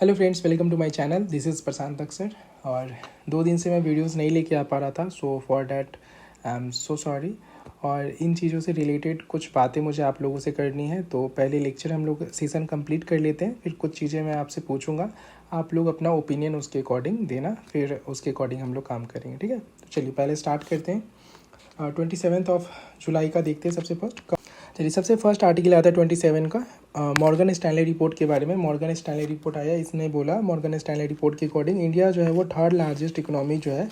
Hello friends, welcome to my channel. This is Prashant Aksar. और 2 दिन से मैं वीडियोस नहीं लेके आ पा रहा था, so for that I am so sorry. और इन चीज़ों से रिलेटेड कुछ बातें मुझे आप लोगों से करनी है, तो पहले लेक्चर हम लोग सेशन कंप्लीट कर लेते हैं, फिर कुछ चीज़ें मैं आपसे पूछूंगा, आप लोग अपना ओपिनियन उसके अकॉर्डिंग देना, फिर उसके अकॉर्डिंग हम लोग काम करेंगे। ठीक है, तो चलिए पहले स्टार्ट करते हैं। 27 ऑफ जुलाई का देखते हैं सबसे फर्स्ट। चलिए, सबसे फर्स्ट आर्टिकल आता है 27 का, मॉर्गन स्टैनली रिपोर्ट के बारे में। मॉर्गन स्टैनली रिपोर्ट आया, इसने बोला मॉर्गन स्टैनली रिपोर्ट के अकॉर्डिंग इंडिया जो है वो थर्ड लार्जेस्ट इकोनॉमी जो है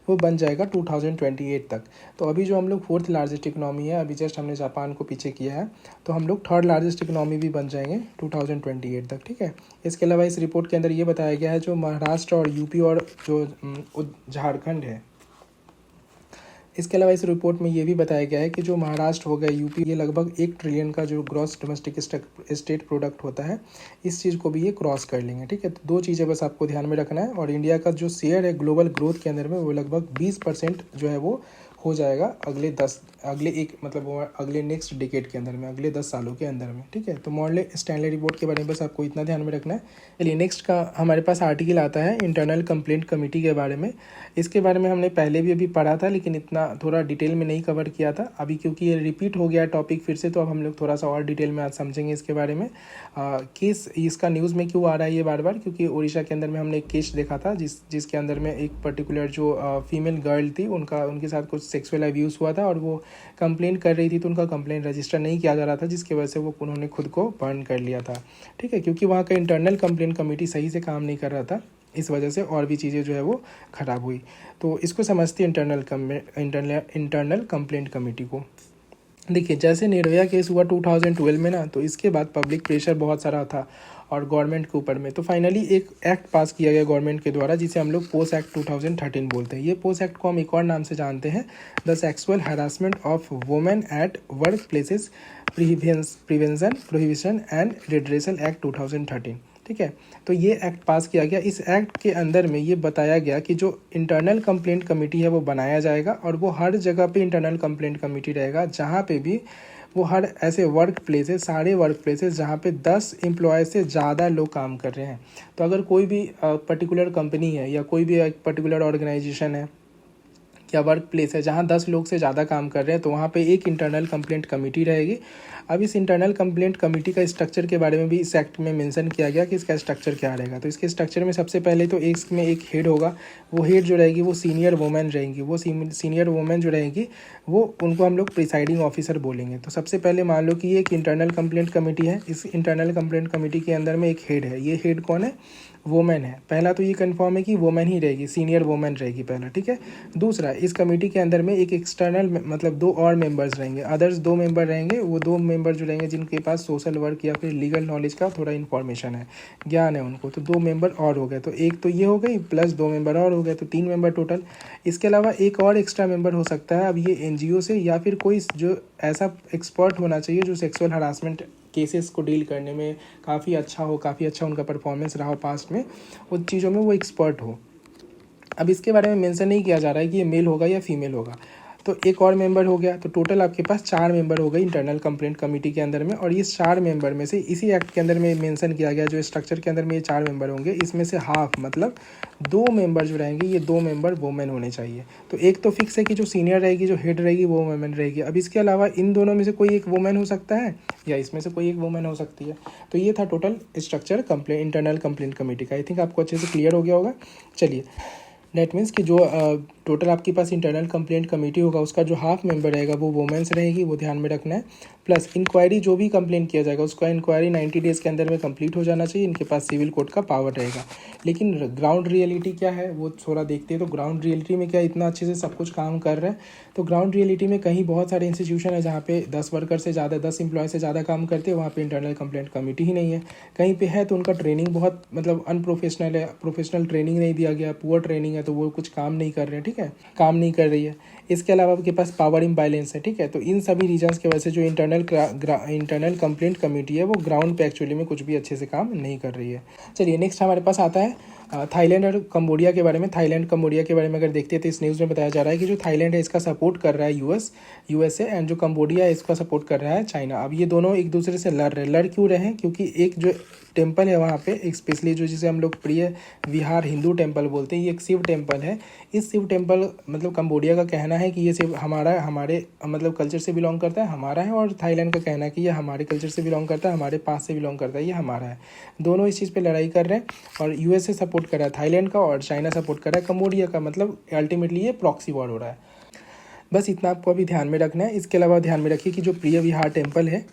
वो बन जाएगा 2028 तक। तो अभी जो हम लोग फोर्थ लार्जेस्ट इकोनॉमी है, अभी जस्ट हमने जापान को पीछे किया है, तो हम लोग थर्ड लार्जेस्ट इकोनॉमी भी बन जाएंगे 2028 तक। ठीक है, इसके अलावा इस रिपोर्ट के अंदर ये बताया गया है जो महाराष्ट्र और यूपी और जो झारखंड है, इसके अलावा इस रिपोर्ट में ये भी बताया गया है कि जो महाराष्ट्र हो गया, यूपी, ये लगभग 1 ट्रिलियन का जो ग्रॉस डोमेस्टिक स्टेट प्रोडक्ट होता है, इस चीज़ को भी ये क्रॉस कर लेंगे। ठीक है, तो 2 चीज़ें बस आपको ध्यान में रखना है। और इंडिया का जो शेयर है ग्लोबल ग्रोथ के अंदर में, वो लगभग 20% जो है वो हो जाएगा अगले नेक्स्ट डिकेड के अंदर में, अगले 10 सालों के अंदर में। ठीक है, तो मॉर्गन स्टैनली रिपोर्ट के बारे में बस आपको इतना ध्यान में रखना है। चलिए, नेक्स्ट का हमारे पास आर्टिकल आता है इंटरनल कंप्लेंट कमेटी के बारे में। इसके बारे में हमने पहले भी अभी पढ़ा था, लेकिन इतना थोड़ा डिटेल में नहीं कवर किया था। अभी क्योंकि ये रिपीट हो गया टॉपिक फिर से, तो अब हम लोग थोड़ा सा और डिटेल में आज समझेंगे इसके बारे में। केस इसका न्यूज़ में क्यों आ रहा है ये बार बार, क्योंकि उड़ीसा के अंदर में हमने एक केस देखा था जिसके अंदर में एक पर्टिकुलर जो फीमेल गर्ल थी, उनके साथ कुछ सेक्सुअल अब्यूज़ हुआ था और वो कंप्लेंट कर रही थी, तो उनका कंप्लेंट रजिस्टर नहीं किया जा रहा था, जिसकी वजह से उन्होंने खुद को बर्न कर लिया था। ठीक है, क्योंकि वहाँ का इंटरनल कंप्लेंट कमेटी सही से काम नहीं कर रहा था, इस वजह से और भी चीज़ें जो है वो ख़राब हुई। तो इसको समझते हैं इंटरनल कंप्लेंट कमेटी को। देखिए, जैसे निर्भया केस हुआ 2012 में ना, तो इसके बाद पब्लिक प्रेशर बहुत सारा था और गवर्नमेंट के ऊपर में, तो फाइनली एक एक्ट पास किया गया गवर्नमेंट के द्वारा, जिसे हम लोग पोस एक्ट 2013 बोलते हैं। ये पोस एक्ट को हम एक और नाम से जानते हैं, the sexual harassment of women at work places prevention prohibition and redressal act 2013। ठीक है, तो ये एक्ट पास किया गया। इस एक्ट के अंदर में ये बताया गया कि जो इंटरनल कंप्लेंट कमेटी है वो बनाया जाएगा, और वो हर जगह पे इंटरनल कंप्लेंट कमेटी रहेगा, जहाँ पे भी वो हर ऐसे वर्क प्लेसेस, सारे वर्क प्लेसेस जहाँ पे 10 एम्प्लॉय से ज़्यादा लोग काम कर रहे हैं। तो अगर कोई भी पर्टिकुलर कंपनी है या कोई भी एक पर्टिकुलर ऑर्गेनाइजेशन है या वर्क प्लेस है जहाँ 10 लोग से ज़्यादा काम कर रहे हैं, तो वहाँ पे एक इंटरनल कंप्लेंट कमेटी रहेगी। अब इस इंटरनल कंप्लेंट कमेटी का स्ट्रक्चर के बारे में भी इस एक्ट में मेंशन किया गया कि इसका स्ट्रक्चर क्या रहेगा। तो इसके स्ट्रक्चर में सबसे पहले तो इसमें एक हेड होगा, वो हेड जो रहेगी वो सीनियर वुमेन रहेंगी। वो सीनियर वुमेन जो रहेंगी वो उनको हम लोग प्रिसाइडिंग ऑफिसर बोलेंगे। तो सबसे पहले मान लो कि ये एक इंटरनल कंप्लेंट कमेटी है, इस इंटरनल कंप्लेंट कमेटी के अंदर में एक हेड है। ये हेड कौन है? वुमेन है। पहला तो ये कंफर्म है कि वुमेन ही रहेगी, सीनियर वुमेन रहेगी पहला। ठीक है, दूसरा, इस कमेटी के अंदर में एक एक्सटर्नल मतलब 2 और मेंबर्स रहेंगे, अदर्स 2 मेंबर रहेंगे। वो 2 मेंबर जो रहेंगे जिनके पास सोशल वर्क या फिर लीगल नॉलेज का थोड़ा इन्फॉर्मेशन है, ज्ञान है उनको, तो 2 मेंबर और हो गए। तो एक तो ये हो गई, प्लस 2 मेंबर और हो गए, तो 3 मेंबर टोटल। इसके अलावा एक और एक्स्ट्रा मेंबर हो सकता है। अब ये एनजीओ से या फिर कोई जो ऐसा एक्सपर्ट होना चाहिए जो सेक्सुअल हरासमेंट केसेस को डील करने में काफ़ी अच्छा हो, काफ़ी अच्छा उनका परफॉर्मेंस रहा हो पास्ट में, उन चीज़ों में वो एक्सपर्ट हो। अब इसके बारे में मेंशन नहीं किया जा रहा है कि ये मेल होगा या फीमेल होगा। तो एक और मेंबर हो गया, तो टोटल आपके पास 4 मेंबर हो गए इंटरनल कंप्लेंट कमेटी के अंदर में। और ये 4 मेंबर में से इसी एक्ट के अंदर में मेंशन किया गया, जो स्ट्रक्चर के अंदर में ये 4 मेंबर होंगे, इसमें से हाफ मतलब 2 मेंबर जो रहेंगे, ये 2 मेंबर वुमेन होने चाहिए। तो एक तो फिक्स है कि जो सीनियर रहेगी, जो हेड रहेगी, वो वुमेन रहेगी। अब इसके अलावा इन दोनों में से कोई एक वुमेन हो सकता है या इसमें से कोई एक वुमेन हो सकती है। तो ये था total structure internal complaint committee का। आई थिंक आपको अच्छे से क्लियर हो गया होगा। चलिए, डेट मीन्स कि जो टोटल आपके पास इंटरनल कंप्लेंट कमेटी होगा, उसका जो हाफ मेंबर रहेगा वो वुमेन्स रहेगी, वो ध्यान में रखना है। प्लस इंक्वायरी, जो भी कंप्लेंट किया जाएगा उसका इंक्वायरी 90 डेज़ के अंदर में कंप्लीट हो जाना चाहिए। इनके पास सिविल कोर्ट का पावर रहेगा। लेकिन ग्राउंड रियलिटी क्या है वो थोड़ा देखते हैं। तो ग्राउंड रियलिटी में क्या इतना अच्छे से सब कुछ काम कर रहा है, तो ग्राउंड रियलिटी में कहीं बहुत सारे इंस्टीट्यूशन है जहाँ पे 10 वर्कर से ज़्यादा, 10 एम्प्लॉय से ज़्यादा काम करते हैं, वहाँ पे इंटरनल कंप्लेंट कमेटी ही नहीं है। कहीं पे है तो उनका ट्रेनिंग बहुत मतलब अनप्रोफेशनल है, प्रोफेशनल ट्रेनिंग नहीं दिया गया, पुअर ट्रेनिंग है, तो वो कुछ काम नहीं कर रहे हैं। ठीक है, काम नहीं कर रही है। इसके अलावा आपके पास पावर इम्बैलेंस है, ठीक है। तो इन सभी रीजन्स की वजह से जो इंटरनल कंप्लेंट कमेटी है वो ग्राउंड पे एक्चुअली में कुछ भी अच्छे से काम नहीं कर रही है। चलिए नेक्स्ट हमारे पास आता है थाईलैंड और कंबोडिया के बारे में। थाईलैंड कंबोडिया के बारे में अगर देखते हैं तो इस न्यूज़ में बताया जा रहा है कि जो थाईलैंड है इसका सपोर्ट कर रहा है यूएसए, एंड जो कंबोडिया है इसका सपोर्ट कर रहा है चाइना। अब ये दोनों एक दूसरे से लड़ क्यों रहे हैं? क्योंकि एक जो टेम्पल है वहाँ पे, स्पेशली जो जिसे हम लोग प्रिय विहार हिंदू टेम्पल बोलते हैं, ये एक शिव टेम्पल है। इस शिव टेम्पल मतलब कंबोडिया का कहना है कि ये शिव हमारे मतलब कल्चर से बिलोंग करता है, हमारा है, और थाईलैंड का कहना है कि ये हमारे कल्चर से बिलोंग करता है, हमारे पास से बिलोंग करता है, ये हमारा है। दोनों इस चीज़ पे लड़ाई कर रहे हैं और यूएसए सपोर्ट कर रहा है थाईलैंड का और चाइना सपोर्ट कर रहा है कंबोडिया का। मतलब अल्टीमेटली ये प्रॉक्सी वॉर हो रहा है। बस इतना आपको अभी ध्यान में रखना है। इसके अलावा ध्यान में रखिए कि जो प्रिय विहार टेम्पल है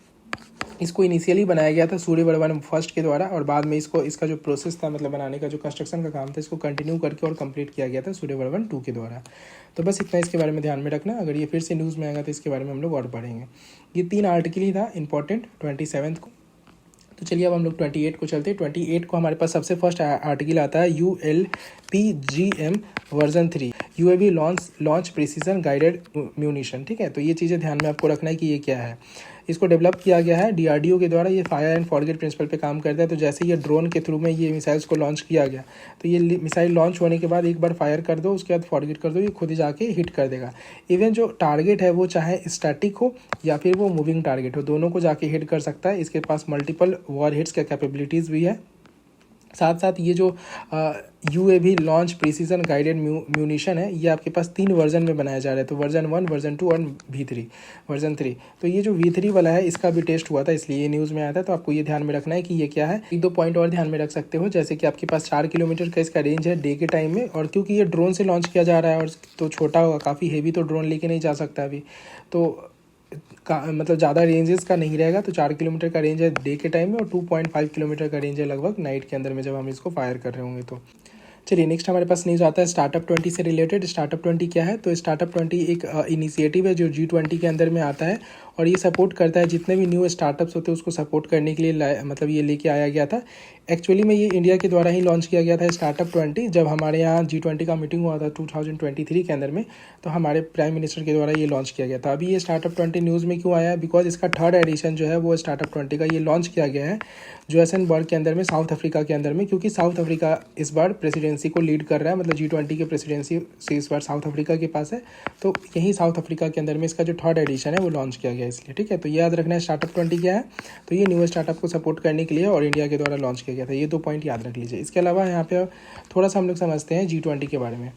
इसको इनिशियली बनाया गया था सूर्यवर्मन फर्स्ट के द्वारा, और बाद में इसका जो प्रोसेस था मतलब बनाने का जो कंस्ट्रक्शन का काम था इसको कंटिन्यू करके और कंप्लीट किया गया था सूर्यवर्मन 2 के द्वारा। तो बस इतना इसके बारे में ध्यान में रखना। अगर ये फिर से न्यूज़ में आएगा तो इसके बारे में हम लोग और पढ़ेंगे। ये 3 आर्टिकल ही था इंपॉर्टेंट 27 को। तो चलिए अब हम लोग 28 को चलते हैं। 28 को हमारे पास सबसे फर्स्ट आर्टिकल आता है ULPGM version 3 UAV launch precision guided munition, ठीक है। तो ये चीज़ें ध्यान में आपको रखना है कि ये क्या है। इसको डेवलप किया गया है DRDO के द्वारा। ये फायर एंड फॉरगेट प्रिंसिपल पे काम करता है। तो जैसे ये ड्रोन के थ्रू में ये मिसाइल्स को लॉन्च किया गया, तो ये मिसाइल लॉन्च होने के बाद एक बार फायर कर दो, उसके बाद फॉरगेट कर दो, ये खुद ही जाके हिट कर देगा। इवन जो टारगेट है वो चाहे स्टैटिक हो या फिर वो मूविंग टारगेट हो, दोनों को जाके हिट कर सकता है। इसके पास मल्टीपल वॉर हिट्स का कैपेबिलिटीज़ भी है। साथ साथ ये जो UAV launch precision guided munition है ये आपके पास 3 वर्जन में बनाया जा रहा है। तो वर्जन 1, वर्जन 2 और वर्जन 3। तो ये जो V3 वाला है इसका भी टेस्ट हुआ था, इसलिए ये न्यूज़ में आया था। तो आपको ये ध्यान में रखना है कि ये क्या है। 1-2 पॉइंट और ध्यान में रख सकते हो, जैसे कि आपके पास 4 किलोमीटर का इसका रेंज है डे के टाइम में, और क्योंकि ये ड्रोन से लॉन्च किया जा रहा है और तो छोटा होगा, काफ़ी हेवी तो ड्रोन लेके नहीं जा सकता अभी, तो मतलब ज़्यादा रेंजेस का नहीं रहेगा। तो 4 किलोमीटर का रेंज है डे के टाइम में और 2.5 किलोमीटर का रेंज है लगभग नाइट के अंदर में जब हम इसको फायर कर रहे होंगे। तो चलिए नेक्स्ट हमारे पास न्यूज़ आता है स्टार्टअप 20 से रिलेटेड। स्टार्टअप 20 क्या है? तो स्टार्टअप 20 एक इनिशिएटिव है जो G20 के अंदर में आता है और ये सपोर्ट करता है जितने भी न्यू स्टार्टअप्स होते हैं उसको सपोर्ट करने के लिए मतलब ये लेके आया गया था। एक्चुअली में ये इंडिया के द्वारा ही लॉन्च किया गया था स्टार्टअप 20, जब हमारे यहाँ G20 का मीटिंग हुआ था 2023 के अंदर में, तो हमारे प्राइम मिनिस्टर के द्वारा ये लॉन्च किया गया था। अभी ये स्टार्टअप 20 न्यूज़ में क्यों आया? बिकॉज इसका 3rd एडिशन जो है वो स्टार्टअप 20 का ये लॉन्च किया गया है जोहान्सबर्ग के अंदर में, साउथ अफ्रीका के अंदर में, क्योंकि साउथ अफ्रीका इस बार प्रेसिडेंसी को लीड कर रहा है। मतलब G20 के प्रेसिडेंसी से इस बार साउथ अफ्रीका के पास है। तो यही साउथ अफ्रीका के अंदर में इसका जो 3rd एडिशन है वो लॉन्च किया गया इसलिए, ठीक है। तो ये याद रखना है स्टार्टअप 20 क्या है। तो ये न्यू स्टार्टअप को सपोर्ट करने के लिए और इंडिया के द्वारा लॉन्च किया गया था। ये 2 पॉइंट याद रख लीजिए। इसके अलावा यहाँ पे थोड़ा सा हम लोग समझते हैं G20 के बारे में।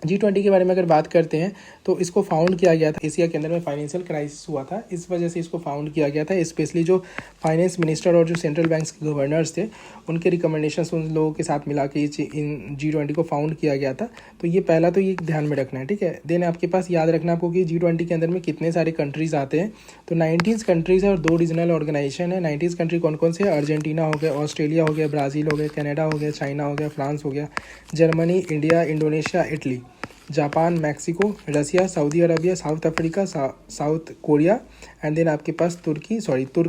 G20 के बारे में अगर बात करते हैं तो इसको फाउंड किया गया था एशिया के अंदर में फाइनेंशियल क्राइसिस हुआ था, इस वजह से इसको फाउंड किया गया था। स्पेशली जो फाइनेंस मिनिस्टर और जो सेंट्रल बैंक्स के गवर्नर्स थे उनके रिकमेंडेशंस उन लोगों के साथ मिला के इन G20 को फाउंड किया गया था। तो ये पहला तो ये ध्यान में रखना है, ठीक है। देन आपके पास याद रखना आपको कि G20 के अंदर में कितने सारे कंट्रीज़ आते हैं। तो 19 कंट्रीज़ है और 2 रीजनल ऑर्गेनाइजेशन है। 19 कंट्री कौन कौन से है? अर्जेंटीना हो गया, ऑस्ट्रेलिया हो गया, ब्राज़ील हो गया, कनाडा हो गया, चाइना हो गया, फ्रांस हो गया, Germany, India, Indonesia, Italy, Japan, Mexico, Russia, Saudi Arabia, South Africa, South Korea, and then आपके पास तुर्की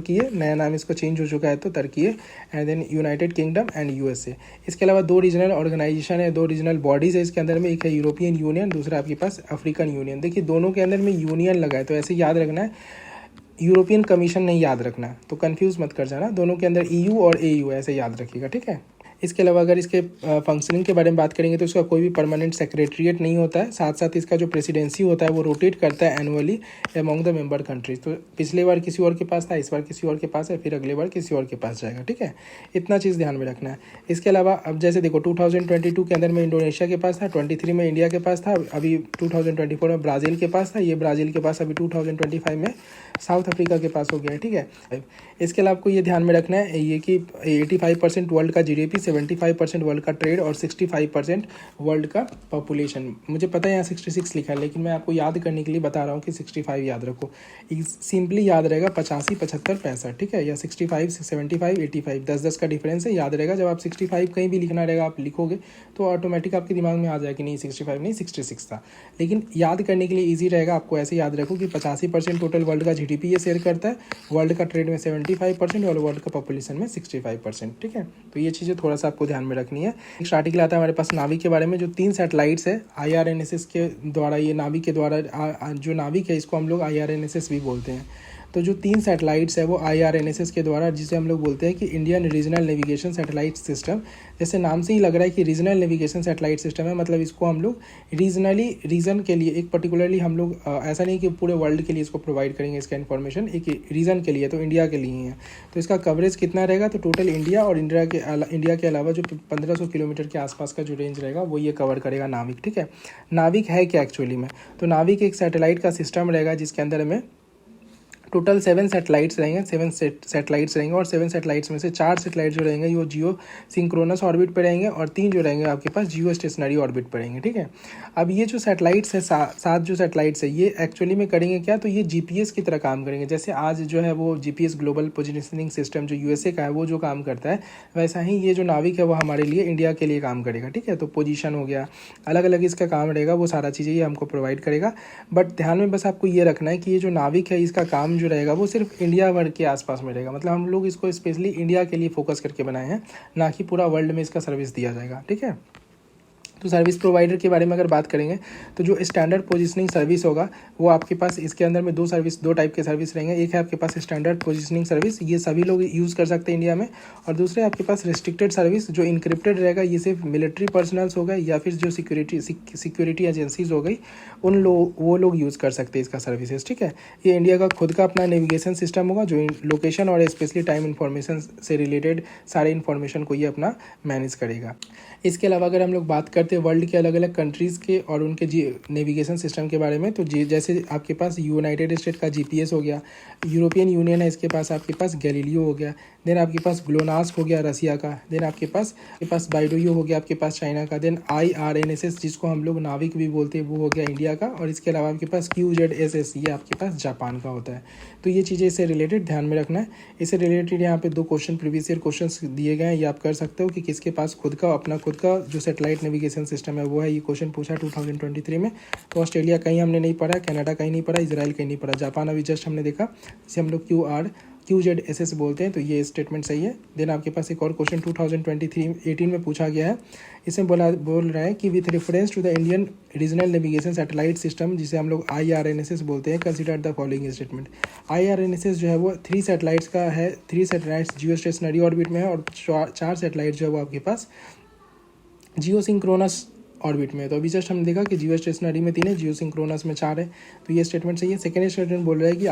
है, नया नाम इसका चेंज हो चुका है तो तुर्की है, and then United Kingdom and USA। इसके अलावा 2 रीजनल ऑर्गेनाइजेशन है, 2 रीजनल बॉडीज़ है इसके अंदर में। एक है यूरोपियन यूनियन, दूसरा आपके पास अफ्रीकन यूनियन। देखिए दोनों के अंदर में यूनियन लगा है तो ऐसे याद रखना है, यूरोपियन कमीशन नहीं याद रखना, तो कंफ्यूज मत कर जाना। दोनों के अंदर EU और AU ऐसे याद रखिएगा, ठीक है। इसके अलावा अगर इसके फंक्शनिंग के बारे में बात करेंगे तो इसका कोई भी परमानेंट सेक्रेटरीट नहीं होता है। साथ साथ इसका जो प्रेसिडेंसी होता है वो रोटेट करता है annually among the member countries. तो पिछले बार किसी और के पास था, इस बार किसी और के पास है, फिर अगले बार किसी और के पास जाएगा, ठीक है। इतना चीज़ ध्यान में रखना है। इसके अलावा अब जैसे देखो 2022 के अंदर में इंडोनेशिया के पास था, 23 में इंडिया के पास था, अभी 2024 में ब्राज़ील के पास था, ये ब्राज़ील के पास अभी 2025 में साउथ अफ्रीका के पास हो गया है, ठीक है। इसके अलावा आपको ये ध्यान में रखना है ये कि 85% वर्ल्ड का GDP, 75% वर्ल्ड का ट्रेड और 65% वर्ल्ड का पॉपुलेशन। मुझे पता है यहाँ 66 लिखा है, लेकिन मैं आपको याद करने के लिए बता रहा हूँ कि 65 याद रखो। सिंपली याद रहेगा 85, 75, 65, ठीक है, या 65, 75, 85, 10-10 का डिफरेंस है, याद रहेगा। जब आप 65 कहीं भी लिखना रहेगा आप लिखोगे तो ऑटोमेटिक आपके दिमाग में आ जाएगा कि नहीं 65 नहीं 66 था। लेकिन याद करने के लिए ईजी रहेगा, आपको ऐसे याद रखो कि 85% टोटल वर्ल्ड का GDP ये शेयर करता है, वर्ल्ड का ट्रेड में 75% और वर्ल्ड का पॉपुलेशन में 65%, ठीक है। तो ये चीज़ें थोड़ा बस आपको ध्यान में रखनी है। नेक्स्ट आर्टिकल आता है हमारे पास नाविक के बारे में। जो 3 सैटेलाइट्स है IRNSS के द्वारा, ये नाविक के द्वारा जो नाविक है इसको हम लोग IRNSS भी बोलते हैं। तो जो 3 सैटेलाइट्स है वो IRNSS के द्वारा, जिसे हम लोग बोलते हैं कि Indian regional navigation satellite system. जैसे नाम से ही लग रहा है कि रीजनल नेविगेशन सैटेलाइट सिस्टम है, मतलब इसको हम लोग रीजनली, रीजन के लिए, एक पर्टिकुलरली हम लोग ऐसा नहीं कि पूरे वर्ल्ड के लिए इसको प्रोवाइड करेंगे इसका इन्फॉर्मेशन, एक रीजन के लिए, तो इंडिया के लिए ही है। तो इसका कवरेज कितना रहेगा, तो टोटल इंडिया और इंडिया के अलावा जो 1500 किलोमीटर के आसपास का जो रेंज रहेगा वो ये कवर करेगा नाविक। ठीक है, नाविक है क्या एक्चुअली में, तो नाविक एक सैटेलाइट का सिस्टम रहेगा जिसके अंदर में टोटल 7 सैटेलाइट्स रहेंगे, 7 सैटेलाइट्स रहेंगे, और 7 सैटेलाइट्स में से 4 सैटेलाइट जो रहेंगे वो जियो सिंक्रोनस ऑर्बिट पे रहेंगे, और 3 जो रहेंगे आपके पास जियो स्टेशनरी ऑर्बिट पे रहेंगे। ठीक है, अब ये जो सैटेलाइट्स है 7 जो सैटेलाइट्स है ये एक्चुअली में करेंगे क्या, तो ये GPS की तरह काम करेंगे। जैसे आज जो है वो GPS ग्लोबल पोजिशनिंग सिस्टम जो USA का है वो जो काम करता है, वैसा ही ये जो नाविक है वो हमारे लिए, इंडिया के लिए काम करेगा। ठीक है, तो पोजीशन हो गया, अलग अलग इसका काम रहेगा, वो सारा चीज़ें ये हमको प्रोवाइड करेगा। बट ध्यान में बस आपको ये रखना है कि ये जो नाविक है इसका काम जो रहेगा वो सिर्फ इंडिया वर्ल्ड के आसपास में रहेगा, मतलब हम लोग इसको स्पेशली इंडिया के लिए फोकस करके बनाए हैं, ना कि पूरा वर्ल्ड में इसका सर्विस दिया जाएगा। ठीक है, तो सर्विस प्रोवाइडर के बारे में अगर बात करेंगे तो जो स्टैंडर्ड पोजीशनिंग सर्विस होगा वो आपके पास, इसके अंदर में दो टाइप के सर्विस रहेंगे। एक है आपके पास स्टैंडर्ड पोजीशनिंग सर्विस, ये सभी लोग यूज़ कर सकते हैं इंडिया में, और दूसरे आपके पास रिस्ट्रिक्टेड सर्विस जो इनक्रिप्टेड रहेगा, ये सिर्फ मिलिट्री पर्सनल्स हो गए या फिर जो सिक्योरिटी एजेंसीज हो गई, वो लोग यूज़ कर सकते हैं इसका सर्विसेज। ठीक है, ये इंडिया का खुद का अपना नेविगेशन सिस्टम होगा जो लोकेशन और स्पेशली टाइम इन्फॉर्मेशन से रिलेटेड सारे इन्फॉर्मेशन को ये अपना मैनेज करेगा। इसके अलावा अगर हम लोग बात करते हैं वर्ल्ड के अलग अलग कंट्रीज़ के और उनके नेविगेशन सिस्टम के बारे में, तो जैसे आपके पास यूनाइटेड स्टेट का GPS हो गया, यूरोपियन यूनियन है इसके पास, आपके पास गैलीलियो हो गया, देन आपके पास ग्लोनास हो गया रसिया का, देन आपके पास बाइडोयो हो गया आपके पास चाइना का, देन IRNSS जिसको हम लोग नाविक भी बोलते हैं वो हो गया इंडिया का, और इसके अलावा आपके पास QZSS ये आपके पास जापान का होता है। तो ये चीज़ें इससे रिलेटेड ध्यान में रखना है। इससे रिलेटेड यहाँ पे 2 क्वेश्चन प्रीवियस ईयर क्वेश्चन दिए गए हैं, ये आप कर सकते हो कि किसके पास खुद का जो सैटेलाइट नेविगेशन सिस्टम है वो है। ये क्वेश्चन पूछा 2023 में। तो ऑस्ट्रेलिया कहीं हमने नहीं पढ़ा, कनाडा कहीं नहीं पढ़ा, इजराइल कहीं नहीं पढ़ा, जापान अभी जस्ट हमने देखा, जिसे हम लोग QZSS बोलते हैं। तो ये स्टेटमेंट सही है। देन आपके पास एक और क्वेश्चन 2023-18 में पूछा गया है, इसमें बोल रहा है कि with reference to the Indian regional navigation satellite system जिसे हम लोग IRNSS बोलते हैं, consider the following statement. IRNSS जो है वो 3 सैटेलाइट्स का है, 3 सैटेलाइट्स जियो स्टेशनरी ऑर्बिट में है, और 4 सैटेलाइट जो है वो आपके पास जियो सिंक्रोनस ऑर्बिट में है। तो अभी जस्ट हमने देखा कि जियो स्टेशनरी में 3 है, जियो सिंक्रोनस में 4 है। तो ये स्टेटमेंट सही है। सेकेंड स्टेटमेंट बोल रहा है कि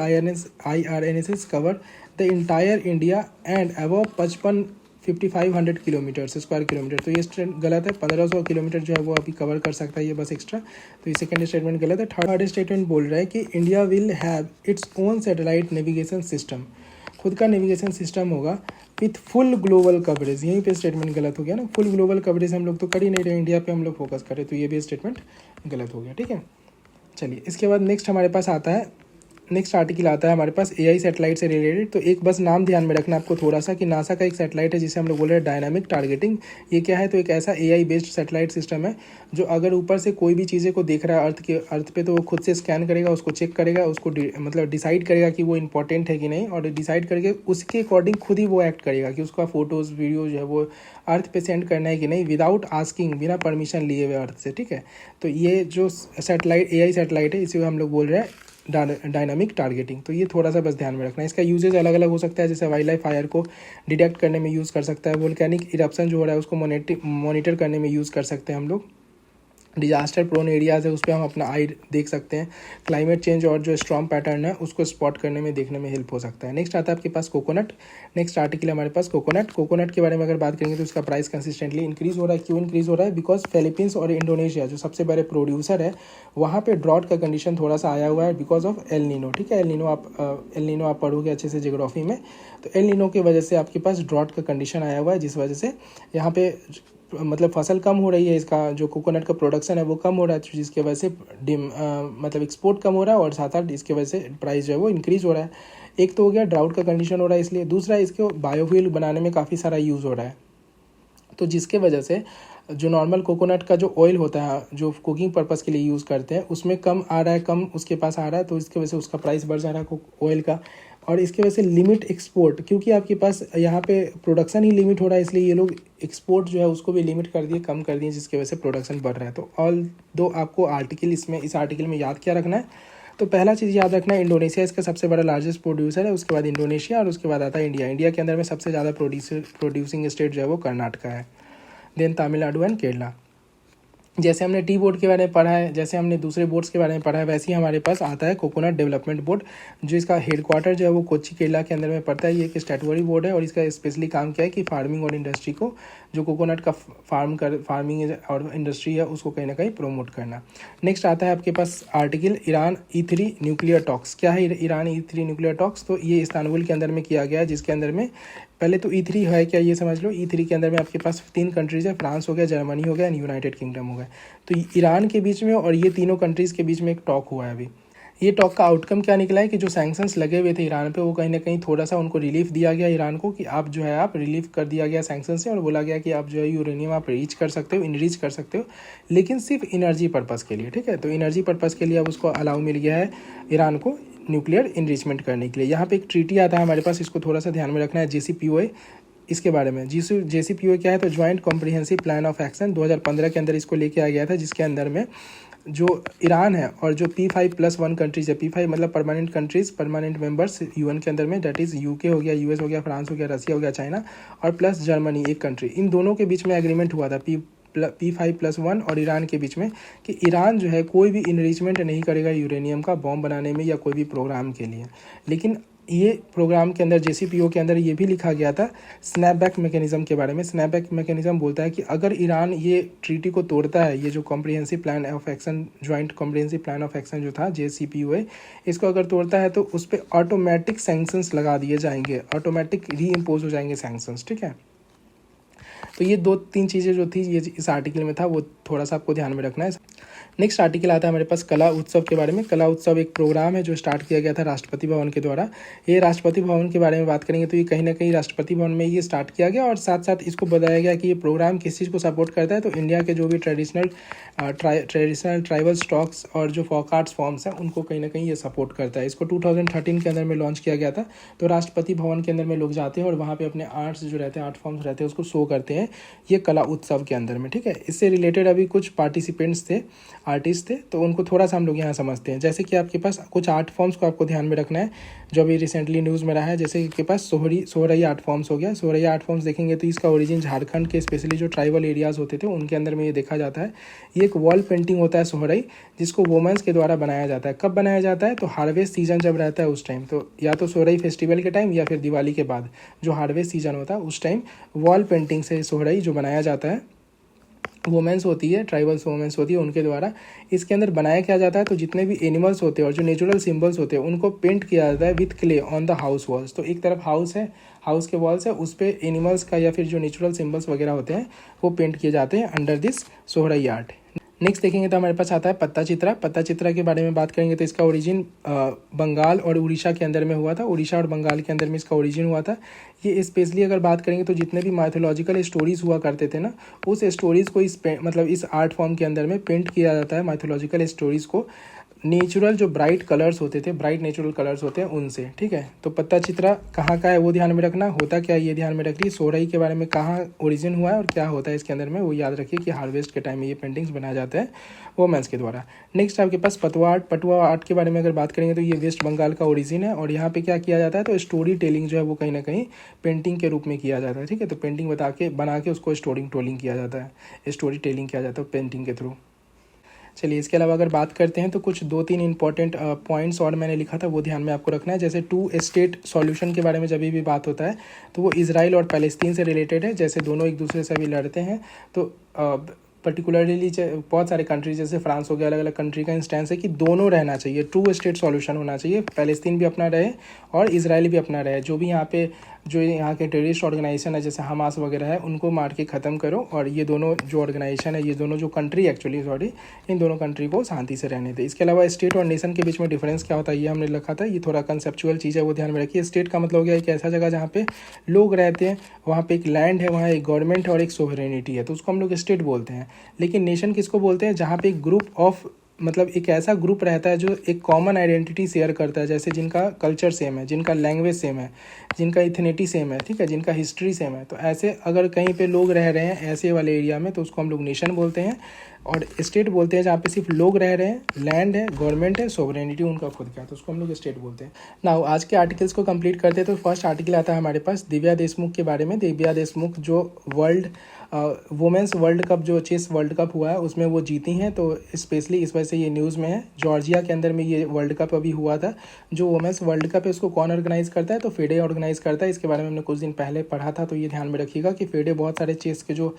IRNSS cover the entire India and above 5500 kilometre square kilometre. तो ये स्टेटमेंट गलत है, 1500 किलोमीटर जो है वो अभी कवर कर सकता है ये बस एक्स्ट्रा। तो ये सेकेंड स्टेटमेंट गलत है। थर्ड स्टेटमेंट बोल रहा है कि India will have its own satellite navigation system, खुद का नेविगेशन सिस्टम होगा विथ फुल ग्लोबल कवरेज। यहीं पे स्टेटमेंट गलत हो गया ना, फुल ग्लोबल कवरेज हम लोग तो कर ही नहीं रहे, इंडिया पे हम लोग फोकस करें, तो ये भी स्टेटमेंट गलत हो गया। ठीक है, चलिए इसके बाद नेक्स्ट हमारे पास आता है, नेक्स्ट आर्टिकल आता है हमारे पास AI सैटेलाइट से रिलेटेड। तो एक बस नाम ध्यान में रखना आपको थोड़ा सा कि नासा का एक सैटेलाइट है जिसे हम लोग बोल रहे हैं डायनामिक टारगेटिंग। ये क्या है, तो एक ऐसा AI बेस्ड सैटेलाइट सिस्टम है जो अगर ऊपर से कोई भी चीज़ें को देख रहा है अर्थ पे, तो वो खुद से स्कैन करेगा, उसको चेक करेगा, उसको मतलब डिसाइड करेगा कि वो इंपॉर्टेंट है कि नहीं, और डिसाइड करके उसके अकॉर्डिंग खुद ही वो एक्ट करेगा कि उसका फोटोज़ वीडियो जो है वो अर्थ पे सेंड करना है कि नहीं, विदाउट आस्किंग, बिना परमिशन लिए हुए अर्थ से। ठीक है, तो ये जो सैटेलाइट AI सैटेलाइट है इसे हम लोग बोल रहे हैं डायनामिक टारगेटिंग। तो ये थोड़ा सा बस ध्यान में रखना है। इसका यूजेज अलग अलग हो सकता है, जैसे वाइल्ड लाइफ फायर को डिटेक्ट करने में यूज़ कर सकता है, वोल्केनिक इरप्शन जो हो रहा है उसको मॉनिटर करने में यूज़ कर सकते हैं हम लोग, डिजास्टर प्रोन एरियाज़ है उस पर हम अपना आई देख सकते हैं, क्लाइमेट चेंज और जो स्टॉर्म पैटर्न है उसको स्पॉट करने में देखने में हेल्प हो सकता है। नेक्स्ट आता है आपके पास कोकोनट। नेक्स्ट आर्टिकल हमारे पास कोकोनट के बारे में अगर बात करेंगे तो इसका प्राइस कंसिस्टेंटली इंक्रीज़ हो रहा है। क्यों इंक्रीज़ हो रहा है, बिकॉज फिलीपींस और इंडोनेशिया जो सबसे बड़े प्रोड्यूसर है वहाँ पे ड्रॉट का कंडीशन थोड़ा सा आया हुआ है बिकॉज ऑफ एल नीनो। ठीक है, एल नीनो आप पढ़ोगे अच्छे से जियोग्राफी में, तो एल नीनो की वजह से आपके पास ड्रॉट का कंडीशन आया हुआ है, जिस वजह से यहाँ पे मतलब फसल कम हो रही है, इसका जो कोकोनट का प्रोडक्शन है वो कम हो रहा है, जिसकी वजह से मतलब एक्सपोर्ट कम हो रहा है, और साथ साथ इसकी वजह से प्राइस जो है वो इंक्रीज़ हो रहा है। एक तो हो गया ड्राउट का कंडीशन हो रहा है इसलिए, दूसरा इसको बायोफ्यूल बनाने में काफ़ी सारा यूज़ हो रहा है, तो जिसके वजह से जो नॉर्मल कोकोनट का जो ऑयल होता है जो कुकिंग पर्पस के लिए यूज़ करते हैं उसमें कम आ रहा है, कम उसके पास आ रहा है, तो इसकी वजह से उसका प्राइस बढ़ जा रहा है ऑयल का। और इसके वजह से लिमिट एक्सपोर्ट, क्योंकि आपके पास यहाँ पे प्रोडक्शन ही लिमिट हो रहा है, इसलिए ये लोग एक्सपोर्ट जो है उसको भी लिमिट कर दिए, कम कर दिए, जिसकी वजह से प्रोडक्शन बढ़ रहा है। तो ऑल दो आपको आर्टिकल इस आर्टिकल में याद क्या रखना है, तो पहला चीज़ याद रखना है इंडोनेशिया इसका सबसे बड़ा लार्जेस्ट प्रोड्यूसर है, उसके बाद इंडोनेशिया और उसके बाद आता है इंडिया। इंडिया के अंदर में सबसे ज़्यादा प्रोड्यूसिंग स्टेट जो है वो कर्नाटका है, देन तमिलनाडु एंड केरला। जैसे हमने टी बोर्ड के बारे में पढ़ा है, जैसे हमने दूसरे बोर्ड्स के बारे में पढ़ा है, वैसे ही हमारे पास आता है कोकोनट डेवलपमेंट बोर्ड, जो इसका हेडक्वार्टर जो है वो कोच्चि केरला के अंदर में पड़ता है। ये एक स्टैट्यूटरी बोर्ड है और इसका स्पेशली काम क्या है कि फार्मिंग और इंडस्ट्री को, जो कोकोनट का फार्मिंग और इंडस्ट्री है उसको कहीं ना कहीं प्रमोट करना। नेक्स्ट आता है आपके पास article Iran E3 nuclear talks. क्या है ईरान E3 न्यूक्लियर टॉक्स? तो ये इस्तांबुल के अंदर में किया गया है, जिसके अंदर में पहले तो E3 है क्या ये समझ लो। E3 के अंदर में आपके पास 3 कंट्रीज़ है, फ्रांस हो गया, जर्मनी हो गया एंड यूनाइटेड किंगडम हो गया। तो ईरान के बीच में और ये तीनों कंट्रीज़ के बीच में एक टॉक हुआ है अभी। ये टॉक का आउटकम क्या निकला है कि जो सैंक्शंस लगे हुए थे ईरान पे, वो कहीं ना कहीं थोड़ा सा उनको रिलीफ दिया गया ईरान को, कि आप जो है आप रिलीफ कर दिया गया सैंक्शन से, और बोला गया कि आप जो है यूरेनियम आप रीच कर सकते हो, इनरीच कर सकते हो, लेकिन सिर्फ इनर्जी पर्पज़ के लिए। ठीक है, तो इनर्जी पर्पज़ के लिए अब उसको अलाउ मिल गया है ईरान को न्यूक्लियर इनरिचमेंट करने के लिए। यहाँ पे एक ट्रीटी आता है हमारे पास, इसको थोड़ा सा ध्यान में रखना है, JCPOA। इसके बारे में JCPOA क्या है, तो joint comprehensive plan of action 2015 के अंदर इसको लेके आ गया था, जिसके अंदर में जो ईरान है और जो P5+1 कंट्रीज है, P5 मतलब permanent countries, permanent members UN के अंदर में, दैट इज़ UK हो गया, US हो गया, फ्रांस हो गया, रसिया हो गया, चाइना और प्लस जर्मनी एक कंट्री, इन दोनों के बीच में एग्रीमेंट हुआ था P5+1 और ईरान के बीच में, कि ईरान जो है कोई भी इनरिचमेंट नहीं करेगा यूरेनियम का बॉम्ब बनाने में या कोई भी प्रोग्राम के लिए। लेकिन ये प्रोग्राम के अंदर JCPOA के अंदर ये भी लिखा गया था स्नैपबैक मैकेनिज्म के बारे में। स्नैपबैक मैकेनिज्म बोलता है कि अगर ईरान ये ट्रीटी को तोड़ता है, ये जो comprehensive plan of action, joint comprehensive plan of action जो था JCPOA, इसको अगर तोड़ता है तो उस पर ऑटोमेटिक सैंक्शंस लगा दिए जाएंगे, ऑटोमेटिक री इम्पोज हो जाएंगे सैंक्शंस। ठीक है, तो ये 2-3 चीज़ें जो थी ये इस आर्टिकल में था, वो थोड़ा सा आपको ध्यान में रखना है। नेक्स्ट आर्टिकल आता है हमारे पास कला उत्सव के बारे में। कला उत्सव एक प्रोग्राम है जो स्टार्ट किया गया था राष्ट्रपति भवन के द्वारा। ये राष्ट्रपति भवन के बारे में बात करेंगे तो ये कहीं ना कहीं राष्ट्रपति भवन में ये स्टार्ट किया गया, और साथ साथ इसको बताया गया कि ये प्रोग्राम किस चीज़ को सपोर्ट करता है, तो इंडिया के जो भी ट्रेडिशनल ट्राइबल स्टॉक्स और जो फोक आर्ट्स फॉर्म्स हैं उनको कहीं ना कहीं ये सपोर्ट करता है। इसको 2013 के अंदर में लॉन्च किया गया था। तो राष्ट्रपति भवन के अंदर में लोग जाते हैं और वहाँ पे अपने आर्ट्स जो रहते हैं, आर्ट फॉर्म्स रहते हैं, उसको शो करते हैं ये कला उत्सव के अंदर में। ठीक है, इससे रिलेटेड अभी कुछ पार्टिसिपेंट्स थे, आर्टिस्ट थे, तो उनको थोड़ा सा हम लोग यहाँ समझते हैं। जैसे कि आपके पास कुछ आर्ट फॉर्म्स को आपको ध्यान में रखना है जो अभी रिसेंटली न्यूज़ में रहा है। जैसे कि आपके पास सोहरई आर्ट फॉर्म्स हो गया। सोहरई आर्ट फॉर्म्स देखेंगे तो इसका ओरिजिन झारखंड के स्पेशली जो ट्राइबल एरियाज़ होते थे उनके अंदर में ये देखा जाता है। ये एक वॉल पेंटिंग होता है सोहरई, जिसको वुमेंस के द्वारा बनाया जाता है। कब बनाया जाता है, तो हार्वेस्ट सीजन जब रहता है उस टाइम, तो या तो सोहरई फेस्टिवल के टाइम या फिर दिवाली के बाद जो हार्वेस्ट सीजन होता है उस टाइम वॉल पेंटिंग से सोहरई जो बनाया जाता है, वुमेंस होती है, ट्राइबल्स वुमेंस होती है, उनके द्वारा इसके अंदर बनाया क्या जाता है। तो जितने भी एनिमल्स होते हैं और जो नेचुरल सिंबल्स होते हैं उनको पेंट किया जाता है with clay on the house walls. तो एक तरफ हाउस है, हाउस के वॉल्स है, उस पर एनिमल्स का या फिर जो नेचुरल सिंबल्स वगैरह होते हैं वो पेंट किए जाते हैं अंडर दिस सोहरई आर्ट। नेक्स्ट देखेंगे तो हमारे पास आता है पत्ता चित्रा। पत्ता चित्रा के बारे में बात करेंगे तो इसका ओरिजिन बंगाल और उड़ीसा के अंदर में हुआ था। उड़ीसा और बंगाल के अंदर में इसका ओरिजिन हुआ था। ये स्पेशली अगर बात करेंगे तो जितने भी माइथोलॉजिकल स्टोरीज हुआ करते थे ना, उस स्टोरीज़ को इस आर्ट फॉर्म के अंदर में पेंट किया जाता है। माइथोलॉजिकल स्टोरीज़ को नेचुरल जो ब्राइट कलर्स होते थे, ब्राइट नेचुरल कलर्स होते हैं उनसे। ठीक है, तो पत्ता चित्रा कहाँ का है वो ध्यान में रखना, होता क्या है ये ध्यान में रखिए। सोहरई के बारे में कहाँ ओरिजिन हुआ है और क्या होता है इसके अंदर में वो याद रखिए कि हार्वेस्ट के टाइम में ये पेंटिंग्स बनाया जाता है वुमेन्स के द्वारा। नेक्स्ट आपके पास पटुआ आर्ट। पटुआ आर्ट के बारे में अगर बात करेंगे तो ये वेस्ट बंगाल का ओरिजिन है, और यहाँ पे क्या किया जाता है, तो स्टोरी टेलिंग जो है वो कहीं ना कहीं पेंटिंग के रूप में किया जाता है। ठीक है, तो पेंटिंग बना के उसको स्टोरी किया जाता है, स्टोरी टेलिंग किया जाता है पेंटिंग के थ्रू। चलिए, इसके अलावा अगर बात करते हैं तो कुछ 2-3 इंपॉर्टेंट पॉइंट्स और मैंने लिखा था वो ध्यान में आपको रखना है। जैसे 2 स्टेट सॉल्यूशन के बारे में जब भी बात होता है तो वो इजराइल और पैलेस्तीन से रिलेटेड है। जैसे दोनों एक दूसरे से अभी लड़ते हैं, तो पर्टिकुलरली बहुत सारे कंट्रीज जैसे फ्रांस हो गया, अलग अलग कंट्री का इंस्टेंस है कि दोनों रहना चाहिए, 2 स्टेट सॉल्यूशन होना चाहिए। पैलेस्तीन भी अपना रहे और इजराइल भी अपना रहे। जो भी यहाँ के टेररिस्ट ऑर्गेनाइजेशन है जैसे हमास वगैरह है, उनको मार के ख़त्म करो, और ये दोनों जो ऑर्गेनाइजेशन है, ये दोनों जो कंट्री इन दोनों कंट्री को शांति से रहने दें। इसके अलावा स्टेट और नेशन के बीच में डिफरेंस क्या होता है ये हमने लिखा था। ये थोड़ा कंसेप्चुअल चीज़ है, वो ध्यान में रखिए। स्टेट का मतलब हो गया एक ऐसा जगह जहाँ पे लोग रहते हैं, वहाँ पे एक लैंड है, वहाँ एक गवर्नमेंट है और एक सोवरेनिटी है, तो उसको हम लोग स्टेट बोलते हैं। लेकिन नेशन किसको बोलते हैं, जहाँ पे एक ग्रुप ऑफ मतलब एक ऐसा ग्रुप रहता है जो एक कॉमन आइडेंटिटी शेयर करता है, जैसे जिनका कल्चर सेम है, जिनका लैंग्वेज सेम है, जिनका इथनिटी सेम है, ठीक है, जिनका हिस्ट्री सेम है। तो ऐसे अगर कहीं पे लोग रह रहे हैं ऐसे वाले एरिया में तो उसको हम लोग नेशन बोलते हैं। और स्टेट बोलते हैं जहाँ पे सिर्फ लोग रह रहे हैं, लैंड है, गवर्नमेंट है, सोवरेनिटी उनका खुद का है, तो उसको हम लोग स्टेट बोलते हैं। नाउ आज के आर्टिकल्स को कंप्लीट करते हैं। तो फर्स्ट आर्टिकल आता है हमारे पास दिव्या देशमुख के बारे में। दिव्या देशमुख जो वर्ल्ड वुमेंस वर्ल्ड कप, जो चेस वर्ल्ड कप हुआ है उसमें वो जीती हैं, तो स्पेशली इस वजह से ये न्यूज़ में है। जॉर्जिया के अंदर में ये वर्ल्ड कप अभी हुआ था। जो वुमेंस वर्ल्ड कप है उसको कौन ऑर्गेनाइज करता है, तो फेडे ऑर्गेनाइज करता है। इसके बारे में हमने कुछ दिन पहले पढ़ा था, तो ये ध्यान में रखिएगा कि फेडे बहुत सारे चेस के जो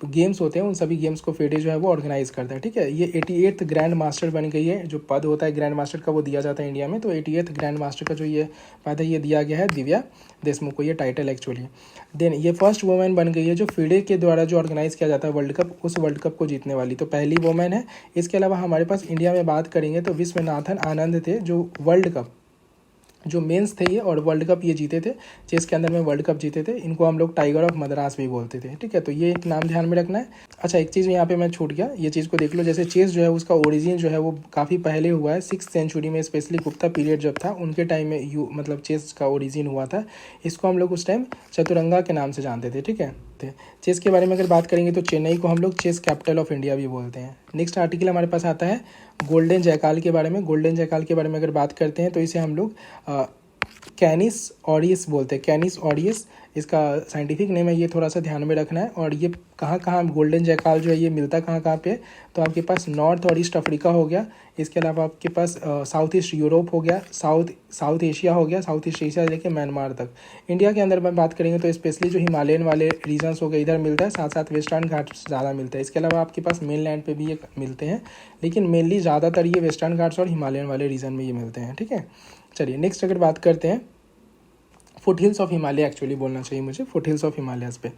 गेम्स होते हैं उन सभी गेम्स को फेडे जो है वो ऑर्गेनाइज करता है, ठीक है। ये 88th ग्रैंड मास्टर बन गई है। जो पद होता है ग्रैंड मास्टर का वो दिया जाता है इंडिया में, तो 88th ग्रैंड मास्टर का जो ये पद है ये दिया गया है दिव्या देशमुख को, ये टाइटल एक्चुअली। देन ये फर्स्ट वुमेन बन गई है जो फेडे के द्वारा जो ऑर्गेनाइज किया जाता है वर्ल्ड कप, उस वर्ल्ड कप को जीतने वाली तो पहली वुमेन है। इसके अलावा हमारे पास इंडिया में बात करेंगे तो विश्वनाथन आनंद थे, जो वर्ल्ड कप जो मेंस थे ये और वर्ल्ड कप ये जीते थे, चेस के अंदर में वर्ल्ड कप जीते थे। इनको हम लोग टाइगर ऑफ मद्रास भी बोलते थे, ठीक है। तो ये एक नाम ध्यान में रखना है। अच्छा, एक चीज़ यहाँ पे मैं छूट गया, ये चीज़ को देख लो। जैसे चेस जो है उसका ओरिजिन जो है वो काफ़ी पहले हुआ है, 6th सेंचुरी में, स्पेशली गुप्ता पीरियड जब था उनके टाइम में मतलब चेस का ओरिजिन हुआ था। इसको हम लोग उस टाइम चतुरंगा के नाम से जानते थे, ठीक है। चेस के बारे में अगर बात करेंगे तो चेन्नई को हम लोग चेस कैपिटल ऑफ इंडिया भी बोलते हैं। नेक्स्ट आर्टिकल हमारे पास आता है गोल्डन जयकाल के बारे में। गोल्डन जयकाल के बारे में अगर बात करते हैं तो इसे हम लोग कैनिस ऑरियस बोलते हैं, कैनिस ऑरियस इसका साइंटिफिक नेम है, ये थोड़ा सा ध्यान में रखना है। और ये कहाँ कहाँ गोल्डन जयकाल जो है ये मिलता कहाँ कहाँ पे, तो आपके पास नॉर्थ और ईस्ट अफ्रीका हो गया, इसके अलावा आपके पास साउथ ईस्ट यूरोप हो गया, साउथ एशिया हो गया, साउथ ईस्ट एशिया लेके म्यांमार तक। इंडिया के अंदर में बात करेंगे तो स्पेशली जो हिमालयन वाले रीजन्स हो गए इधर मिलता है, साथ साथ वेस्टर्न घाट्स ज़्यादा मिलता है। इसके अलावा आपके पास मेन लैंड पे भी ये मिलते हैं, लेकिन मेनली ज़्यादातर ये वेस्टर्न घाट्स और हिमालयन वाले रीजन में ये मिलते हैं, ठीक है। चलिए नेक्स्ट अगर बात करते हैं foot hills of Himalaya, actually बोलना चाहिए मुझे, फुट हिल्स ऑफ हिमालयस पे।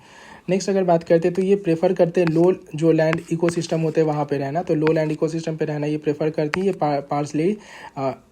नेक्स्ट अगर बात करते हैं तो ये प्रेफर करते हैं लो जो लैंड इकोसिस्टम होते हैं वहाँ पे रहना, तो लो लैंड इकोसिस्टम पे रहना ये प्रेफर करती है। ये पार्सली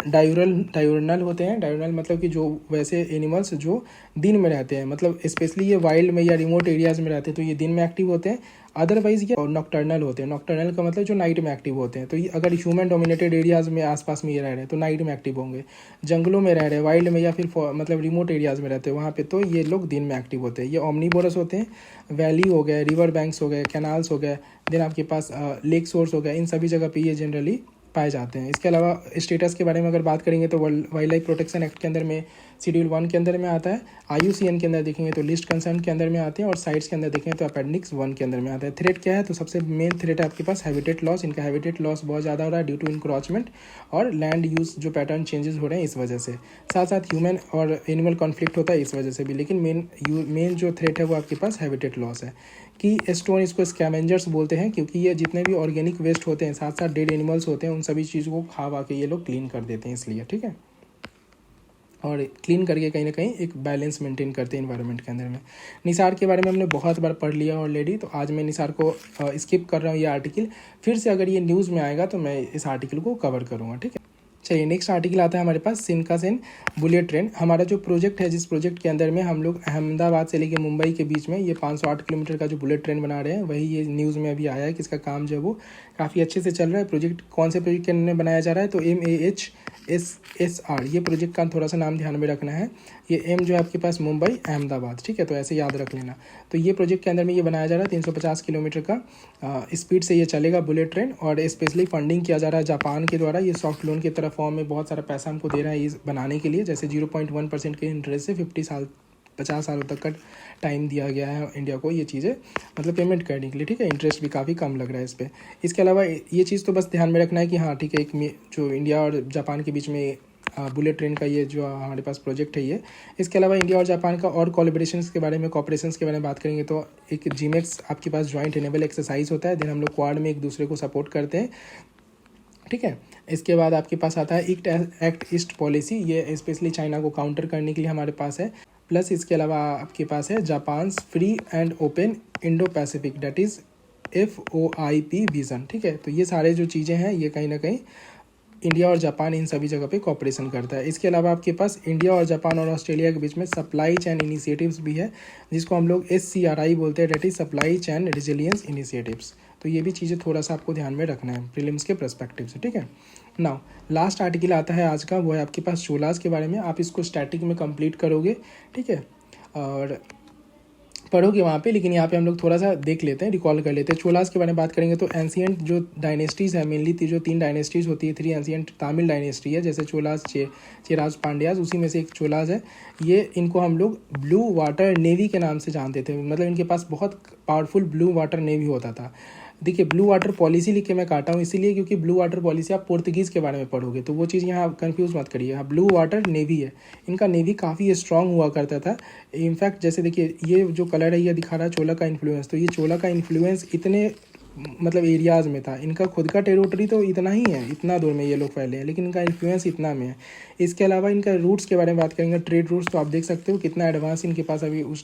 डायूरनल होते हैं। डायूरनल मतलब कि जो वैसे एनिमल्स जो दिन में रहते हैं, मतलब स्पेशली ये वाइल्ड में या रिमोट एरियाज में रहते हैं तो ये दिन में एक्टिव होते हैं। अदरवाइज ये नॉक्टर्नल होते हैं। नॉक्टर्नल का मतलब जो नाइट में एक्टिव होते हैं। तो ये अगर ह्यूमन डोमिनेटेड एरियाज में आसपास में ये रह रहे हैं तो नाइट में एक्टिव होंगे। जंगलों में रह रहे हैं, वाइल्ड में या फिर मतलब रिमोट एरियाज में रहते हैं वहाँ पे, तो ये लोग दिन में एक्टिव होते हैं। ये ओमनीवोरस होते हैं। वैली हो गए, रिवर बैंक्स हो गए, कैनाल्स हो गए, देन आपके पास लेक सोर्स हो गए, इन सभी जगह पे ये जनरली पाए जाते हैं। इसके अलावा स्टेटस के बारे में अगर बात करेंगे तो वाइल्ड लाइफ प्रोटेक्शन एक्ट के अंदर में शेड्यूल 1 के अंदर में आता है। IUCN के अंदर देखेंगे तो लिस्ट कंसर्न के अंदर में आते हैं, और साइट्स के अंदर देखेंगे तो अपेंडिक्स 1 के अंदर में आता है। थ्रेट क्या है, तो सबसे मेन थ्रेट है आपके पास हैबिटेट लॉस। इनका हैबिटेट लॉस बहुत ज़्यादा हो रहा है ड्यू टू इंक्रोचमेंट और लैंड यूज जो पैटर्न चेंजेस हो रहे हैं इस वजह से। साथ साथ ह्यूमन और एनिमल कॉन्फ्लिक्ट होता है इस वजह से भी, लेकिन मेन जो थ्रेट है वो आपके पास हैबिटेट लॉस है। कि स्टोन इसको स्कैवेंजर्स बोलते हैं, क्योंकि ये जितने भी ऑर्गेनिक वेस्ट होते हैं, साथ साथ डेड एनिमल्स होते हैं, उन सभी चीज़ों को खा के ये लोग क्लीन कर देते हैं, इसलिए, ठीक है। और क्लीन करके कहीं ना कहीं एक बैलेंस मेंटेन करते हैं इन्वायरमेंट के अंदर में। निसार के बारे में हमने बहुत बार पढ़ लिया ऑलरेडी, तो आज मैं निसार को स्किप कर रहा हूँ। ये आर्टिकल फिर से अगर ये न्यूज़ में आएगा तो मैं इस आर्टिकल को कवर करूँगा, ठीक है। चलिए नेक्स्ट आर्टिकल आता है हमारे पास शिनकानसेन बुलेट ट्रेन। हमारा जो प्रोजेक्ट है, जिस प्रोजेक्ट के अंदर में हम लोग अहमदाबाद से लेकर मुंबई के बीच में ये 508 किलोमीटर का जो बुलेट ट्रेन बना रहे हैं, वही ये न्यूज़ में अभी आया है कि इसका काम जो है वो काफ़ी अच्छे से चल रहा है। प्रोजेक्ट कौन से प्रोजेक्ट के अंदर बनाया जा रहा है, तो MAHSSR, ये प्रोजेक्ट का थोड़ा सा नाम ध्यान में रखना है। ये एम जो है आपके पास मुंबई अहमदाबाद, ठीक है, तो ऐसे याद रख लेना। तो ये प्रोजेक्ट के अंदर में ये बनाया जा रहा है 350 किलोमीटर का स्पीड से ये चलेगा बुलेट ट्रेन, और स्पेशली फंडिंग किया जा रहा है जापान के द्वारा। ये सॉफ्ट लोन की तरह फॉर्म में बहुत सारा पैसा हमको दे रहा है इस बनाने के लिए। जैसे 0.1% के इंटरेस्ट से 50 सालों तक का टाइम दिया गया है इंडिया को ये चीज़ें मतलब पेमेंट करने के लिए, ठीक है। इंटरेस्ट भी काफ़ी कम लग रहा है इस पर। इसके अलावा ये चीज़ तो बस ध्यान में रखना है कि हाँ ठीक है, एक जो इंडिया और जापान के बीच में बुलेट ट्रेन का ये जो हमारे पास प्रोजेक्ट है ये। इसके अलावा इंडिया और जापान का और कोलैबोरेशंस के बारे में, कॉपरेशंस के बारे में बात करेंगे तो एक GMEX आपके पास जॉइंट एनेबल एक्सरसाइज होता है। देन हम लोग क्वाड में एक दूसरे को सपोर्ट करते हैं, ठीक है। इसके बाद आपके पास आता है एक्ट ईस्ट पॉलिसी, ये स्पेशली चाइना को काउंटर करने के लिए हमारे पास है। प्लस इसके अलावा आपके पास है Japan free and open Indo Pacific, that is FOIP vision, ठीक है। तो ये सारे जो चीज़ें हैं ये कहीं ना कहीं इंडिया और जापान इन सभी जगह पे कॉपरेशन करता है। इसके अलावा आपके पास इंडिया और जापान और ऑस्ट्रेलिया के बीच में सप्लाई चैन इनिशिएटिव्स भी है, जिसको हम लोग SCRI बोलते हैं, that is supply chain resilience initiatives. तो ये भी चीज़ें थोड़ा सा आपको ध्यान में रखना है प्रीलिम्स के पर्सपेक्टिव से, ठीक है। नाउ लास्ट आर्टिकल आता है आज का, वो है आपके पास चोलास के बारे में। आप इसको स्टैटिक में कंप्लीट करोगे, ठीक है, और पढ़ोगे वहाँ पे, लेकिन यहाँ पे हम लोग थोड़ा सा देख लेते हैं, रिकॉल कर लेते हैं। चोलास के बारे में बात करेंगे तो एंशियंट जो डायनेस्टीज़ है, मेनली जो 3 डायनेस्टीज़ होती है, 3 एंशियंट तमिल डायनेस्टी है, जैसे चोलास, चेराज, पांड्याज, उसी में से एक चोलास है। ये इनको हम लोग ब्लू वाटर नेवी के नाम से जानते थे, मतलब इनके पास बहुत पावरफुल ब्लू वाटर नेवी होता था। देखिए ब्लू वाटर पॉलिसी लिख के मैं काटा हूँ इसीलिए क्योंकि ब्लू वाटर पॉलिसी आप पोर्तुगीज़ के बारे में पढ़ोगे, तो वो चीज़ यहाँ कंफ्यूज मत करिए। हाँ, ब्लू वाटर नेवी है, इनका नेवी काफ़ी स्ट्रांग हुआ करता था। इनफैक्ट जैसे देखिए ये जो कलर है ये दिखा रहा है चोला का इन्फ्लुएंस, तो ये चोला का इन्फ्लुएंस इतने मतलब एरियाज़ में था। इनका खुद का टेरिटरी तो इतना ही है, इतना दूर में ये लोग फैले हैं, लेकिन इनका इन्फ्लुएंस इतना में है। इसके अलावा इनका रूट्स के बारे में बात करेंगे, ट्रेड रूट्स, तो आप देख सकते हो कितना एडवांस इनके पास अभी उस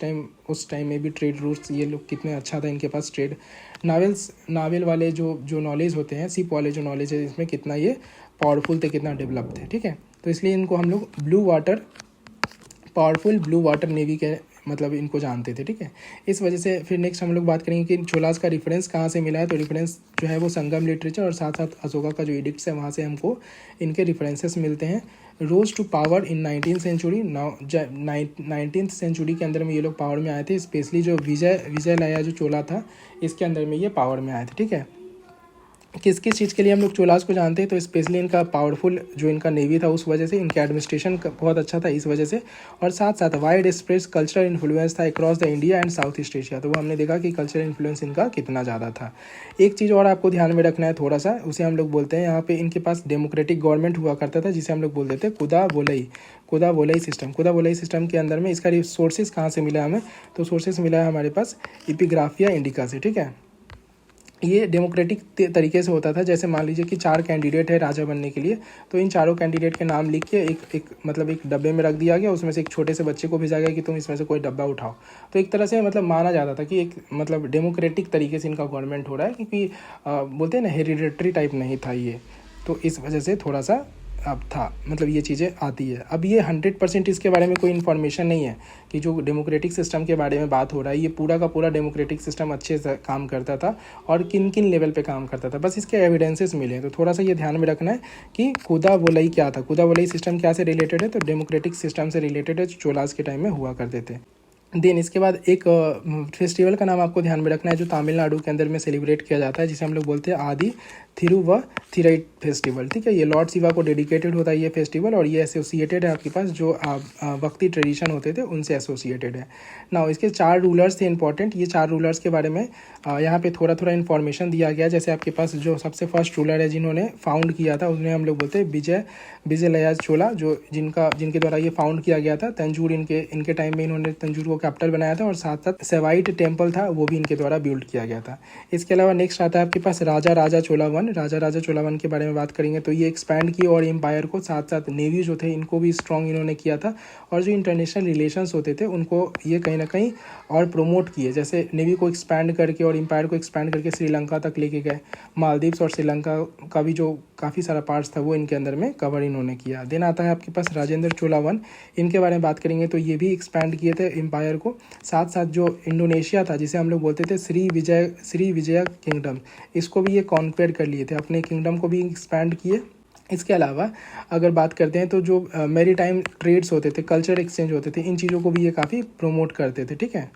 टाइम में भी ट्रेड रूट्स, ये लोग कितने अच्छा था इनके पास ट्रेड। नावल वाले जो नॉलेज होते हैं, सिप वाले जो नॉलेज है, इसमें कितना ये पावरफुल थे, कितना डेवलप थे, ठीक है। तो इसलिए इनको हम लोग पावरफुल ब्लू वाटर नेवी के मतलब इनको जानते थे, ठीक है। इस वजह से फिर नेक्स्ट हम लोग बात करेंगे कि चोलास का रेफरेंस कहाँ से मिला है, तो रेफरेंस जो है वो संगम लिटरेचर और साथ साथ अशोका का जो एडिक्ट्स है वहाँ से हमको इनके रेफरेंसेस मिलते हैं। Rose to power in 19th century, 19th century के अंदर में ये लोग पावर में आए थे, स्पेशली जो विजयलया जो चोला था इसके अंदर में ये पावर में आए थे, ठीक है। किस किस चीज़ के लिए हम लोग चोलास को जानते हैं, तो स्पेशली इनका पावरफुल जो इनका नेवी था उस वजह से, इनका एडमिनिस्ट्रेशन बहुत अच्छा था इस वजह से, और साथ साथ वाइड स्प्रेड कल्चरल इन्फ्लुएंस था across the India and south east Asia. तो वो हमने देखा कि कल्चरल इन्फ्लुएंस इनका कितना ज़्यादा था। एक चीज़ और आपको ध्यान में रखना है थोड़ा सा, उसे हम लोग बोलते हैं यहाँ पे इनके पास डेमोक्रेटिक गवर्नमेंट हुआ करता था, जिसे हम लोग बोलते थे कुदा बोलई सिस्टम के अंदर में। इसका सोर्सेज कहाँ से मिला हमें, तो सोर्सेज मिला है हमारे पास एपिग्राफिया इंडिका से, ठीक है। ये डेमोक्रेटिक तरीके से होता था, जैसे मान लीजिए कि 4 कैंडिडेट है राजा बनने के लिए, तो इन चारों कैंडिडेट के नाम लिख के एक डब्बे में रख दिया गया, उसमें से एक छोटे से बच्चे को भेजा गया कि तुम इसमें से कोई डब्बा उठाओ। तो एक तरह से मतलब माना जाता था कि एक मतलब डेमोक्रेटिक तरीके से इनका गवर्नमेंट हो रहा है, क्योंकि बोलते हैं ना हेरिडेटरी टाइप नहीं था ये, तो इस वजह से थोड़ा सा अब था, मतलब ये चीज़ें आती है। अब ये 100% इसके बारे में कोई इन्फॉर्मेशन नहीं है कि जो डेमोक्रेटिक सिस्टम के बारे में बात हो रहा है, ये पूरा का पूरा डेमोक्रेटिक सिस्टम अच्छे से काम करता था और किन किन लेवल पे काम करता था, बस इसके एविडेंसेस मिले हैं। तो थोड़ा सा ये ध्यान में रखना है कि कुदा वोलई क्या था, कुदा वोलई सिस्टम क्या से रिलेटेड है, तो डेमोक्रेटिक सिस्टम से रिलेटेड है, जो चोलास के टाइम में हुआ करते थे। देन इसके बाद एक फेस्टिवल का नाम आपको ध्यान में रखना है जो तमिलनाडु के अंदर में सेलिब्रेट किया जाता है, जिसे हम लोग बोलते हैं आदि थिरुवथिराई फेस्टिवल, ठीक है। ये लॉर्ड शिवा को डेडिकेटेड होता है ये फेस्टिवल, और ये एसोसिएटेड है आपके पास जो भक्ति ट्रेडिशन होते थे उनसे एसोसिएटेड है। ना इसके 4 रूलर्स थे इंपॉर्टेंट, ये 4 रूलर्स के बारे में यहाँ पे थोड़ा थोड़ा इन्फॉर्मेशन दिया गया। जैसे आपके पास जो सबसे फर्स्ट रूलर है जिन्होंने फाउंड किया था, उन्हें हम लोग बोलते हैं विजयलया चोला, जो जिनके द्वारा ये फाउंड किया गया था। तंजूर इनके टाइम में इन्होंने तंजूर को कैपिटल बनाया था, और साथ साथ सेवाइट टेम्पल था वो भी इनके द्वारा बिल्ड किया गया था। इसके अलावा नेक्स्ट आता है आपके पास राजा चोला वन के बारे में बात करेंगे, तो ये एक्सपैंड किए और एम्पायर को साथ साथ नेवी जो थे इनको भी स्ट्रॉन्ग इन्होंने किया था, और जो इंटरनेशनल रिलेशंस होते थे उनको ये कहीं ना कहीं और प्रमोट किए। जैसे नेवी को एक्सपैंड करके और एम्पायर को एक्सपैंड करके श्रीलंका तक लेके गए, मालदीव्स और श्रीलंका का भी जो काफ़ी सारा पार्ट्स था वो इनके अंदर में कवर इन्होंने किया। देन आता है आपके पास राजेंद्र चोला वन, इनके बारे में बात करेंगे तो ये भी एक्सपैंड किए थे एम्पायर को। साथ साथ जो इंडोनेशिया था जिसे हम लोग बोलते थे श्री विजय किंगडम, इसको भी ये कॉन्क्वेर कर लिए थे, अपने किंगडम को भी एक्सपैंड किए। इसके अलावा अगर बात करते हैं तो जो मैरीटाइम ट्रेड्स होते थे, कल्चर एक्सचेंज होते थे, इन चीज़ों को भी ये काफ़ी प्रमोट करते थे, ठीक है।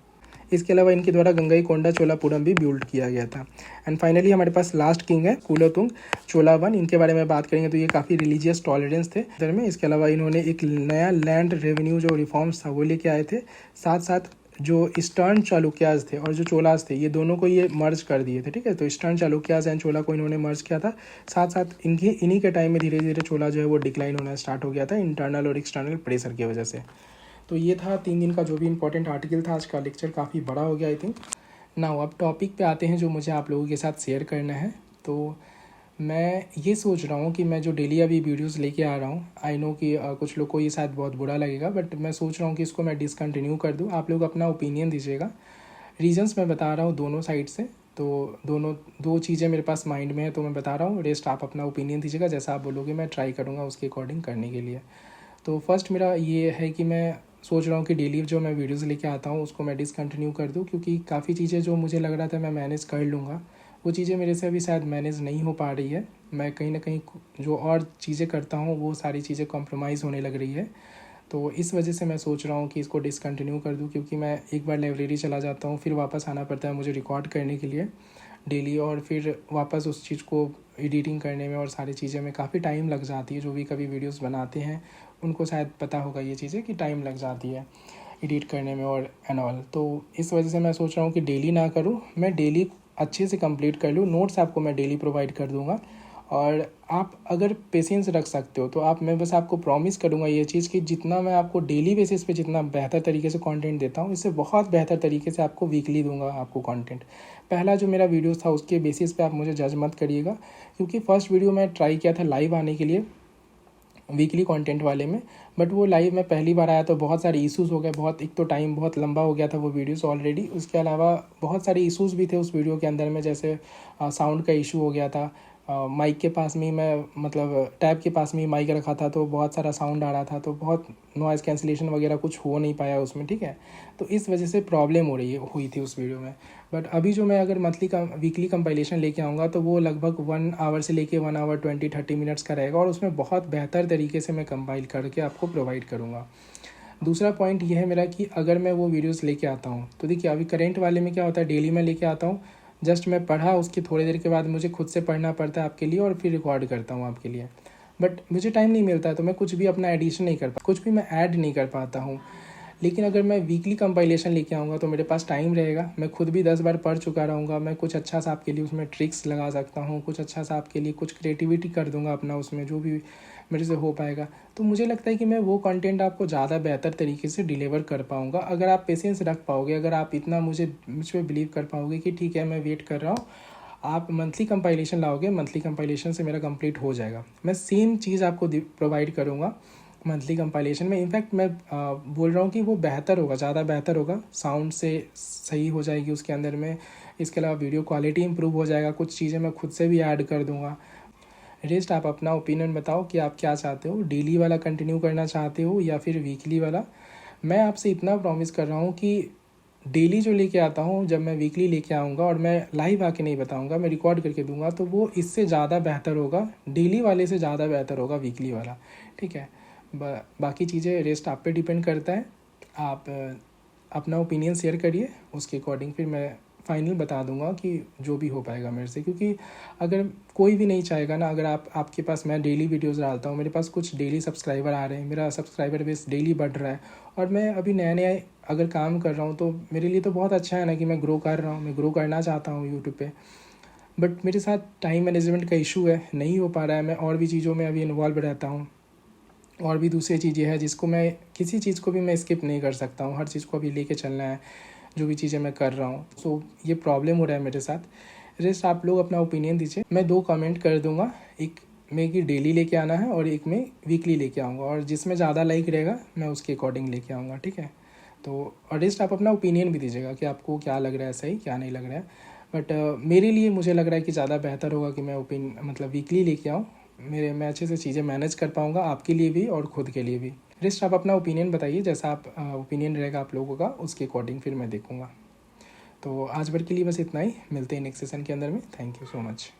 इसके अलावा इनके द्वारा गंगईकोंडा चोलापुरम भी बिल्ड किया गया था। एंड फाइनली हमारे पास लास्ट किंग है कुलोतुंग चोला वन, इनके बारे में बात करेंगे तो ये काफ़ी रिलीजियस टॉलरेंस थे इधर में। इसके अलावा इन्होंने एक नया लैंड रेवेन्यू जो रिफॉर्म्स था वो लेके आए थे। साथ साथ जो ईस्टर्न चालुक्याज थे और जो चोलास थे, ये दोनों को ये मर्ज कर दिए थे, ठीक है। तो ईस्टर्न चालुक्याज एंड चोला को इन्होंने मर्ज किया था। साथ साथ इन्हीं के टाइम में धीरे धीरे चोला जो है वो डिक्लाइन होना स्टार्ट हो गया था इंटरनल और एक्सटर्नल प्रेशर की वजह से। तो ये था 3 दिन का जो भी इंपॉर्टेंट आर्टिकल था। आज का लेक्चर काफ़ी बड़ा हो गया आई थिंक। नाउ अब टॉपिक पे आते हैं जो मुझे आप लोगों के साथ शेयर करना है। तो मैं ये सोच रहा हूँ कि मैं जो डेली अभी वीडियोस लेके आ रहा हूँ, आई नो कि कुछ लोग को ये शायद बहुत बुरा लगेगा, बट मैं सोच रहा हूँ कि इसको मैं डिसकंटिन्यू कर दूँ। आप लोग अपना ओपिनियन दीजिएगा। रीजंस मैं बता रहा हूँ दोनों साइड से, तो दो चीज़ें मेरे पास माइंड में है तो मैं बता रहा हूँ। रेस्ट आप अपना ओपिनियन दीजिएगा, जैसा आप बोलोगे मैं ट्राई करूँगा उसके अकॉर्डिंग करने के लिए। तो फर्स्ट मेरा ये है कि मैं सोच रहा हूँ कि डेली जो मैं वीडियोज़ लेके आता हूँ उसको मैं डिसकंटिन्यू कर दूँ, क्योंकि काफ़ी चीज़ें जो मुझे लग रहा था मैं मैनेज कर लूँगा वो चीज़ें मेरे से अभी शायद मैनेज नहीं हो पा रही है। मैं कहीं ना कहीं जो और चीज़ें करता हूँ वो सारी चीज़ें कॉम्प्रोमाइज़ होने लग रही है। तो इस वजह से मैं सोच रहा हूँ कि इसको डिसकंटिन्यू कर दूँ, क्योंकि मैं एक बार लाइब्रेरी चला जाता हूँ, फिर वापस आना पड़ता है मुझे रिकॉर्ड करने के लिए डेली, और फिर वापस उस चीज़ को एडिटिंग करने में और सारी चीज़ें में काफ़ी टाइम लग जाती है। जो भी कभी वीडियोस बनाते हैं उनको शायद पता होगा ये चीज़ें कि टाइम लग जाती है एडिट करने में और एंड ऑल। तो इस वजह से मैं सोच रहा हूँ कि डेली ना करूँ, मैं डेली अच्छे से कंप्लीट कर लूँ। नोट्स आपको मैं डेली प्रोवाइड कर दूँगा, और आप अगर पेशेंस रख सकते हो तो मैं बस आपको प्रॉमिस करूँगा ये चीज़ कि जितना मैं आपको डेली बेसिस पे जितना बेहतर तरीके से कंटेंट देता हूँ, इससे बहुत बेहतर तरीके से आपको वीकली दूंगा आपको कंटेंट। पहला जो मेरा वीडियो था उसके बेसिस पे आप मुझे जज मत करिएगा, क्योंकि फर्स्ट वीडियो मैं ट्राई किया था लाइव आने के लिए वीकली कंटेंट वाले में, बट वो लाइव में पहली बार आया तो बहुत सारे इश्यूज़ हो गए। बहुत एक तो टाइम बहुत लंबा हो गया था वो वीडियोस ऑलरेडी, उसके अलावा बहुत सारे इश्यूज़ भी थे उस वीडियो के अंदर में, जैसे साउंड का इशू हो गया था। माइक के पास में ही मैं मतलब टैब के पास में ही माइक रखा था तो बहुत सारा साउंड आ रहा था, तो बहुत नॉइज़ कैंसिलेशन वगैरह कुछ हो नहीं पाया उसमें, ठीक है। तो इस वजह से प्रॉब्लम हुई थी उस वीडियो में। बट अभी जो मैं अगर वीकली कंपाइलेशन लेके आऊँगा तो वो लगभग 1 आवर से लेके 1 आवर 20-30 मिनट्स का रहेगा, और उसमें बहुत बेहतर तरीके से मैं कंपाइल करके आपको प्रोवाइड करूँगा। दूसरा पॉइंट ये है मेरा कि अगर मैं वो वीडियोस लेके आता हूँ तो देखिए अभी करेंट वाले में क्या होता है, डेली मैं लेके आता हूँ, जस्ट मैं पढ़ा उसकी थोड़ी देर के बाद मुझे खुद से पढ़ना पड़ता है आपके लिए और फिर रिकॉर्ड करता हूँ आपके लिए। बट मुझे टाइम नहीं मिलता है तो मैं कुछ भी अपना एडिशन नहीं कर पाता, कुछ भी मैं ऐड नहीं कर पाता हूँ। लेकिन अगर मैं वीकली कंपाइलेशन लेके आऊँगा तो मेरे पास टाइम रहेगा, मैं खुद भी 10 बार पढ़ चुका रहूँगा, मैं कुछ अच्छा सा आपके लिए उसमें ट्रिक्स लगा सकता हूँ, कुछ अच्छा सा आपके लिए कुछ क्रिएटिविटी कर दूँगा अपना उसमें जो भी मेरे से हो पाएगा। तो मुझे लगता है कि मैं वो कंटेंट आपको ज़्यादा बेहतर तरीके से डिलीवर कर पाऊँगा अगर आप पेशेंस रख पाओगे, अगर आप इतना मुझ पर बिलीव कर पाओगे कि ठीक है मैं वेट कर रहा हूँ। आप मंथली कंपाइलेशन लाओगे, मंथली कंपाइलेशन से मेरा कंप्लीट हो जाएगा। मैं सेम चीज़ आपको प्रोवाइड करूँगा मंथली कंपाइलेशन में। इनफैक्ट मैं बोल रहा हूँ कि वो बेहतर होगा, ज़्यादा बेहतर होगा, साउंड से सही हो जाएगी उसके अंदर में। इसके अलावा वीडियो क्वालिटी इंप्रूव हो जाएगा, कुछ चीज़ें मैं खुद से भी ऐड कर दूँगा। रेस्ट आप अपना ओपिनियन बताओ कि आप क्या चाहते हो, डेली वाला कंटिन्यू करना चाहते हो या फिर वीकली वाला। मैं आपसे इतना प्रॉमिस कर रहा हूँ कि डेली जो लेके आता हूँ, जब मैं वीकली लेके आऊँगा और मैं लाइव आके नहीं बताऊँगा, मैं रिकॉर्ड करके दूंगा, तो वो इससे ज़्यादा बेहतर होगा, डेली वाले से ज़्यादा बेहतर होगा वीकली वाला, ठीक है। बाकी चीज़ें रेस्ट आप पे डिपेंड करता है। आप अपना ओपिनियन शेयर करिए, उसके अकॉर्डिंग फिर मैं फाइनल बता दूंगा कि जो भी हो पाएगा मेरे से। क्योंकि अगर कोई भी नहीं चाहेगा ना, अगर आपके पास मैं डेली वीडियोस डालता हूँ, मेरे पास कुछ डेली सब्सक्राइबर आ रहे हैं, मेरा सब्सक्राइबर बेस डेली बढ़ रहा है, और मैं अभी नया नया अगर काम कर रहा हूँ तो मेरे लिए तो बहुत अच्छा है ना कि मैं ग्रो कर रहा हूँ, मैं ग्रो करना चाहता हूँ यूट्यूब पे। बट मेरे साथ टाइम मैनेजमेंट का इशू है, नहीं हो पा रहा है। मैं और भी चीज़ों में अभी इन्वॉल्व रहता हूँ, और भी दूसरी चीज़ें हैं जिसको मैं किसी चीज़ को भी मैं स्किप नहीं कर सकता हूँ, हर चीज़ को अभी लेके चलना है जो भी चीज़ें मैं कर रहा हूँ। सो ये प्रॉब्लम हो रहा है मेरे साथ। रेस्ट आप लोग अपना ओपिनियन दीजिए, मैं 2 कमेंट कर दूंगा, एक में कि डेली लेके आना है और एक में वीकली लेके आऊँगा, और जिसमें ज़्यादा लाइक रहेगा मैं उसके अकॉर्डिंग लेके आऊँगा, ठीक है। तो और रेस्ट आप अपना ओपिनियन भी दीजिएगा कि आपको क्या लग रहा है सही, क्या नहीं लग रहा है। बट मेरे लिए मुझे लग रहा है कि ज़्यादा बेहतर होगा कि मैं मतलब वीकली लेके आऊँ, मैं अच्छे से चीज़ें मैनेज कर पाऊँगा आपके लिए भी और ख़ुद के लिए भी। रेस्ट आप अपना ओपिनियन बताइए, जैसा आप ओपिनियन रहेगा आप लोगों का उसके अकॉर्डिंग फिर मैं देखूँगा। तो आज भर के लिए बस इतना ही, मिलते हैं नेक्स्ट सेशन के अंदर में। Thank you so much.